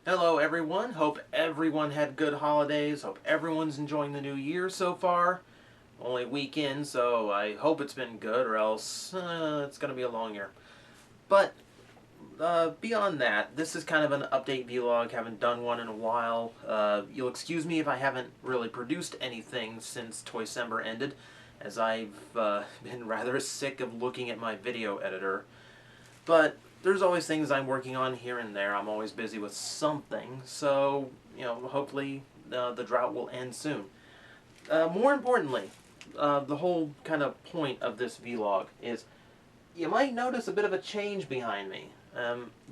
Hello everyone, hope everyone had good holidays, hope everyone's enjoying the new year so far. Only a weekend, so I hope it's been good or else it's going to be a long year. But beyond that, this is kind of an update vlog, haven't done one in a while. You'll excuse me if I haven't really produced anything since Toycember ended, as I've been rather sick of looking at my video editor. But there's always things I'm working on here and there. I'm always busy with something, so hopefully the drought will end soon. More importantly, the whole kind of point of this vlog is you might notice a bit of a change behind me.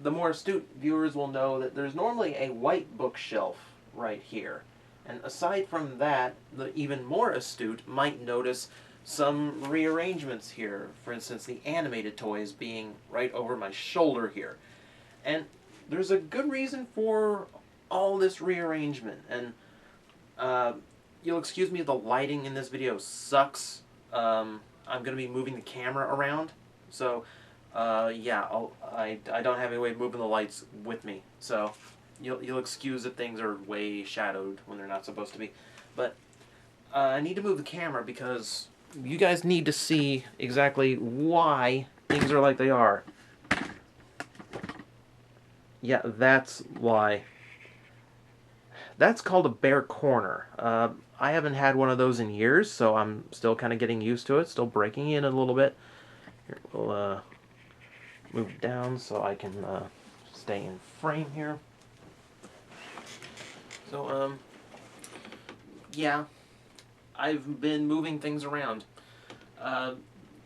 The more astute viewers will know that there's normally a white bookshelf right here. And aside from that, the even more astute might notice some rearrangements here. For instance, the animated toys being right over my shoulder here. And there's a good reason for all this rearrangement. And uh, you'll excuse me, the lighting in this video sucks. I'm going to be moving the camera around. So, yeah, I don't have any way of moving the lights with me. So, you'll excuse that things are way shadowed when they're not supposed to be. But I need to move the camera because you guys need to see exactly why things are like they are. Yeah, that's why. That's called a bare corner. I haven't had one of those in years, so I'm still kind of getting used to it, still breaking in a little bit. Here, we'll move down so I can stay in frame here. So, yeah, I've been moving things around. Uh,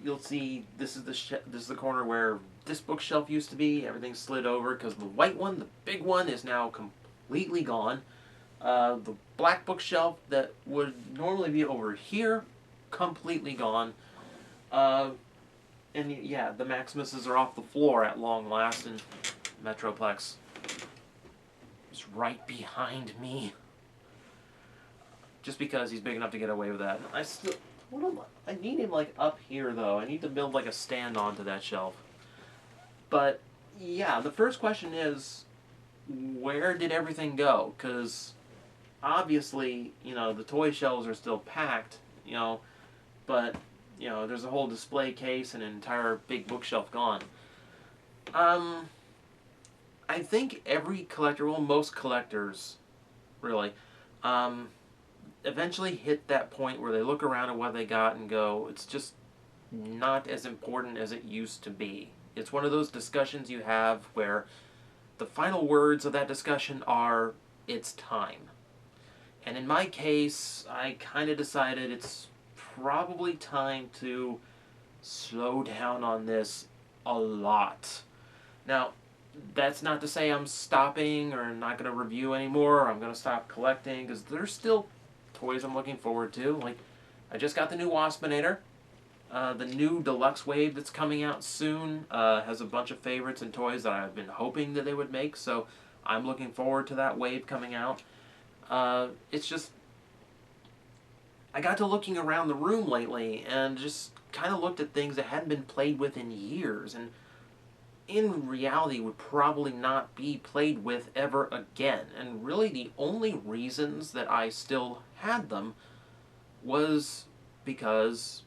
you'll see this is the corner where this bookshelf used to be. Everything slid over because the white one, the big one, is now completely gone. The black bookshelf that would normally be over here, completely gone. Uh, and yeah, the Maximuses are off the floor at long last, and Metroplex is right behind me. Just because he's big enough to get away with that. I need him like up here though. I need to build like a stand onto that shelf. But yeah, the first question is, where did everything go? Because obviously, the toy shelves are still packed, but, there's a whole display case and an entire big bookshelf gone. Um, I think every collector, well, most collectors, really, um, eventually hit that point where they look around at what they got and go, it's just not as important as it used to be. It's one of those discussions you have where the final words of that discussion are, it's time. And in my case, I kind of decided it's probably time to slow down on this a lot. Now, that's not to say I'm stopping or not going to review anymore or I'm going to stop collecting, because there's still toys I'm looking forward to. Like, I just got the new Waspinator. The new Deluxe Wave that's coming out soon has a bunch of favorites and toys that I've been hoping that they would make, so I'm looking forward to that wave coming out. It's just, I got to looking around the room lately and just kind of looked at things that hadn't been played with in years, and in reality would probably not be played with ever again. And really the only reasons that I still had them was because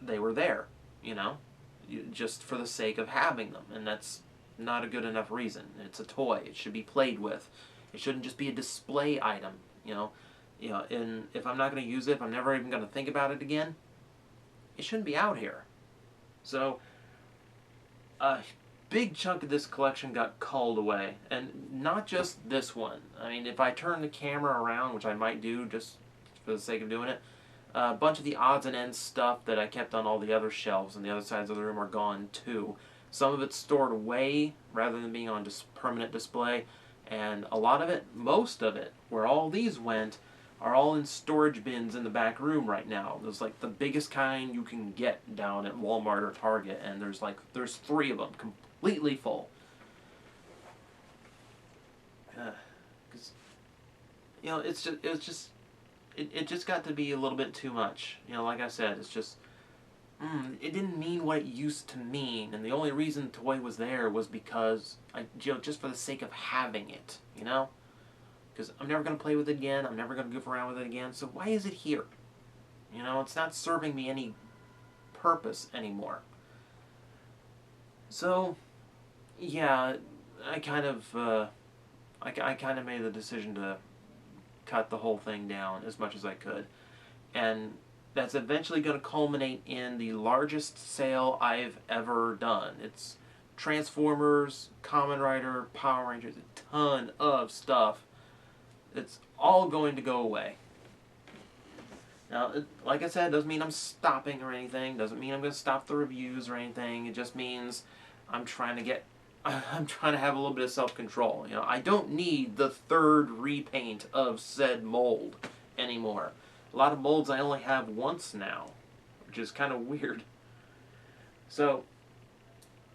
they were there, just for the sake of having them. And that's not a good enough reason. It's a toy. It should be played with. It shouldn't just be a display item, and if I'm not going to use it, if I'm never even going to think about it again, it shouldn't be out here. So, a big chunk of this collection got culled away, and not just this one. I mean, if I turn the camera around, which I might do just for the sake of doing it, a bunch of the odds and ends stuff that I kept on all the other shelves and the other sides of the room are gone too. Some of it's stored away rather than being on permanent display, and a lot of it, most of it, where all these went, are all in storage bins in the back room right now. There's like the biggest kind you can get down at Walmart or Target, and there's 3 of them completely full. Because it just got to be a little bit too much. Like I said, it's just it didn't mean what it used to mean, and the only reason the toy was there was because just for the sake of having it, you know? Because I'm never going to play with it again, I'm never going to goof around with it again, so why is it here? You know, it's not serving me any purpose anymore. So, yeah, I kind of, I kind of made the decision to cut the whole thing down as much as I could. And that's eventually going to culminate in the largest sale I've ever done. It's Transformers, Kamen Rider, Power Rangers, a ton of stuff. It's all going to go away. Now, like I said, it doesn't mean I'm stopping or anything. Doesn't mean I'm going to stop the reviews or anything. It just means I'm trying to have a little bit of self-control. You know, I don't need the third repaint of said mold anymore. A lot of molds I only have once now, which is kind of weird. So,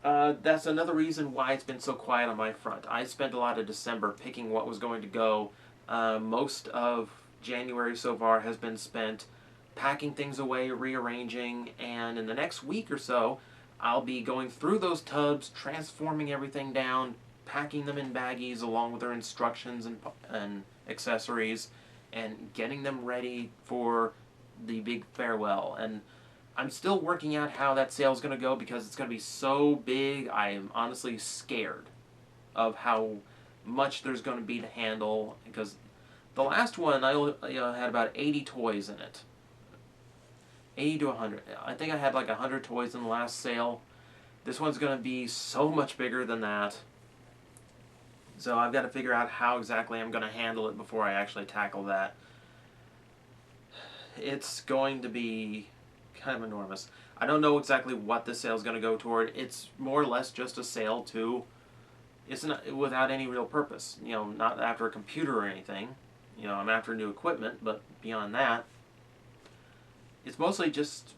that's another reason why it's been so quiet on my front. I spent a lot of December picking what was going to go. Most of January so far has been spent packing things away, rearranging, and in the next week or so, I'll be going through those tubs, transforming everything down, packing them in baggies along with their instructions and accessories, and getting them ready for the big farewell. And I'm still working out how that sale is going to go because it's going to be so big. I am honestly scared of how much there's going to be to handle, because the last one I had about 80 toys in it. 80 to 100. I think I had like 100 toys in the last sale. This one's going to be so much bigger than that. So I've got to figure out how exactly I'm going to handle it before I actually tackle that. It's going to be kind of enormous. I don't know exactly what the sale is going to go toward. It's more or less just a sale to... It's not without any real purpose. You know, not after a computer or anything. You know, I'm after new equipment, but beyond that, it's mostly just,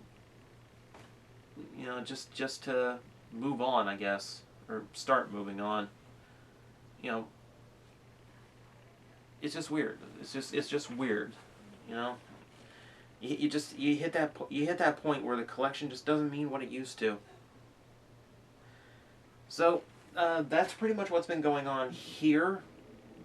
you know, just to move on, I guess, or start moving on. You know, it's just weird. It's just weird. You know, you hit that point where the collection just doesn't mean what it used to. So that's pretty much what's been going on here.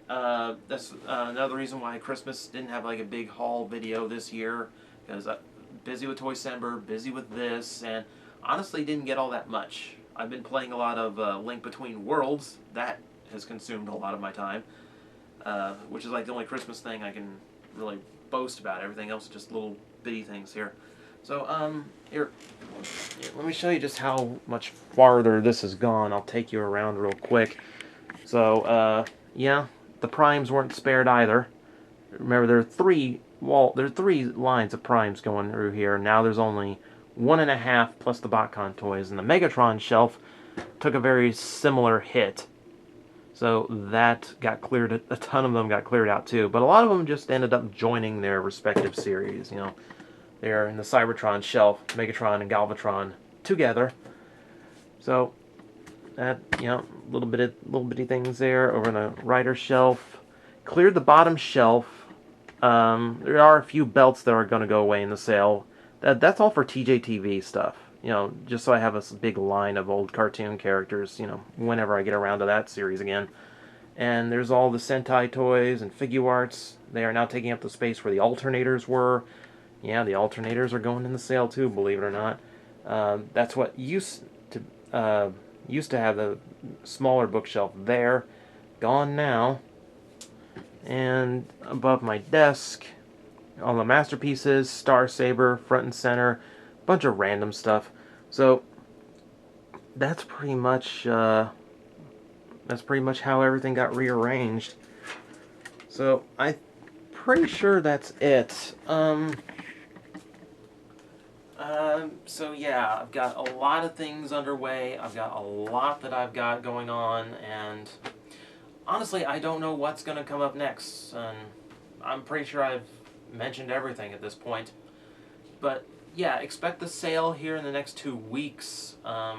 That's another reason why Christmas didn't have like a big haul video this year, because I'm busy with Toycember, busy with this, and honestly didn't get all that much. I've been playing a lot of Link Between Worlds. That has consumed a lot of my time, which is like the only Christmas thing I can really boast about. Everything else is just little bitty things here. So, here, let me show you just how much farther this has gone. I'll take you around real quick. So, yeah, the primes weren't spared either. Remember, there are three lines of primes going through here. Now there's only 1.5 plus the BotCon toys, and the Megatron shelf took a very similar hit. So that got cleared. A ton of them got cleared out too, but a lot of them just ended up joining their respective series. You know, they're in the Cybertron shelf, Megatron and Galvatron together. So that, you know, little bitty things there over on the Rider shelf. Cleared the bottom shelf. There are a few belts that are going to go away in the sale. That's all for TJTV stuff. You know, just so I have a big line of old cartoon characters, you know, whenever I get around to that series again. And there's all the Sentai toys and figure arts. They are now taking up the space where the alternators were. Yeah, the alternators are going in the sale too, believe it or not. That's what used to have the smaller bookshelf there. Gone now. And above my desk, all the masterpieces, Star Saber, front and center, bunch of random stuff. So that's pretty much how everything got rearranged. So I'm pretty sure that's it. So yeah, I've got a lot of things underway. I've got a lot that I've got going on, and honestly, I don't know what's going to come up next. And I'm pretty sure I've mentioned everything at this point. But yeah, expect the sale here in the next 2 weeks. That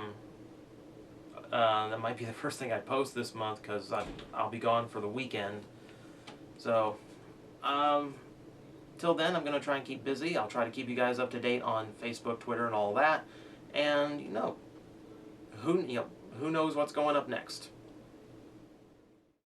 might be the first thing I post this month, because I'll be gone for the weekend. So, till then, I'm going to try and keep busy. I'll try to keep you guys up to date on Facebook, Twitter, and all that. And, who knows what's going up next.